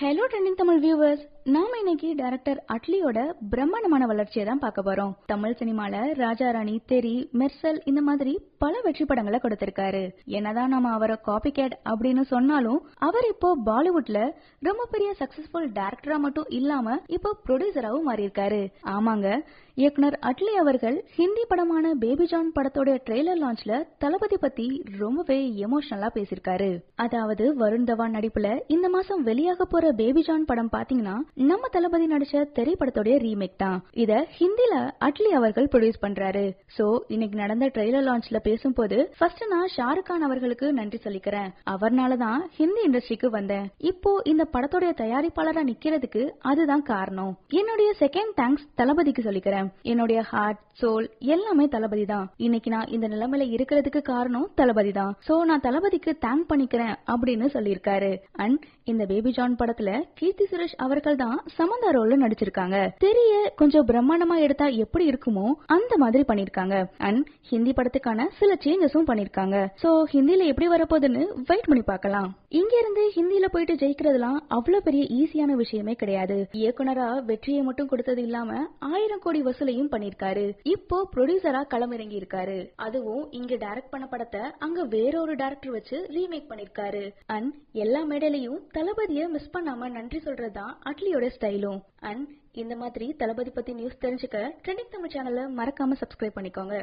Hello trending Tamil viewers, நாம இன்னைக்கு director அட்லியோட பிரம்மாண்டமான வளர்ச்சியை தான் பார்க்க போறோம். தமிழ் சினிமால ராஜா ராணி, தெரி, மெர்சல் இந்த மாதிரி பல வெற்றி படங்களை கொடுத்திருக்காரு. என்னதான் நாம அவரை காப்பி கேட் அப்படின்னு சொன்னாலும் அவர் இப்போ பாலிவுட்ல ரொம்ப பெரிய சக்சஸ்ஃபுல் டைரக்டரா மட்டும் இல்லாம இப்போ ப்ரொடியூசராவும் மாறி இருக்காரு. ஆமாங்க, இயக்குனர் அட்லி அவர்கள் ஹிந்தி படமான பேபி ஜான் படத்தோட ட்ரெய்லர் லான்ச்ல தளபதி பத்தி ரொம்பவே எமோஷனலா பேசியிருக்காரு. அதாவது வருண் தவான் நடிப்புல இந்த மாசம் வெளியாக போற பேபி ஜான் படம் பாத்தீங்கன்னா நம்ம தளபதி நடிச்ச திரைப்படத்தோட ரீமேக் தான். இத ஹிந்தில அட்லி அவர்கள் ப்ரொடியூஸ் பண்றாரு. சோ இன்னைக்கு நடந்த ட்ரெய்லர் லான்ச்ல பேசும்போது ஃபர்ஸ்ட் நான் ஷாருக் கான் அவர்களுக்கு நன்றி சொல்லிக்கிறேன். அவர்னாலதான் ஹிந்தி இண்டஸ்ட்ரிக்கு வந்தேன். இப்போ இந்த படத்தோட தயாரிப்பாளரா நிக்கிறதுக்கு அதுதான் காரணம். என்னுடைய செகண்ட் தேங்க்ஸ் தளபதிக்கு சொல்லிக்கிறேன். என்னுடைய ஹார்ட், சோல் எல்லாமே தளபதி தான். இன்னைக்கு நான் இந்த நிலைமையில இருக்கிறதுக்கு காரணம் தளபதி தான். சோ நான் தளபதிக்கு தேங்க் பண்ணிக்கிறேன் அப்படின்னு சொல்லியிருக்காரு. அண்ட் இந்த பேபி ஜான் படத்துல கீர்த்தி சுரேஷ் அவர்கள் தான் சமந்தா ரோல்ல நடிச்சிருக்காங்க. தெரிய கொஞ்சம் பிரம்மாண்டமா எடுத்தா எப்படி இருக்குமோ அந்த மாதிரி பண்ணிருக்காங்க. அண்ட் ஹிந்தி படத்துக்கான சில சேஞ்சஸும் பண்ணிருக்காங்க. சோ ஹிந்தில எப்படி வரப்போகுதுன்னு வெயிட் பண்ணி பார்க்கலாம். இங்க இருந்து ஹிந்தில போயிட்டு ஜெயிக்கிறதுலாம் அவ்வளவு பெரிய ஈஸியான விஷயமே கிடையாது. இயக்குனரா வெற்றியை மட்டும் கொடுத்தது இல்லாம 1000 கோடி வசூலையும் பண்ணிருக்காரு. இப்போ ப்ரொடியூசரா களமிறங்கி இருக்காரு. அதுவும் இங்க டைரக்ட் பண்ண படத்தை அங்க வேறொரு டைரக்டர் வச்சு ரீமேக் பண்ணிருக்காரு. அண்ட் எல்லா மேடையிலையும் தளபதியை மிஸ் பண்ணாம நன்றி சொல்றதுதான் அட்லியோட ஸ்டைலும். அண்ட் இந்த மாதிரி தளபதி பத்தி நியூஸ் தெரிஞ்சுக்க ட்ரெண்டிங் தமிழ் சேனலை மறக்காம சப்ஸ்கிரைப் பண்ணிக்கோங்க.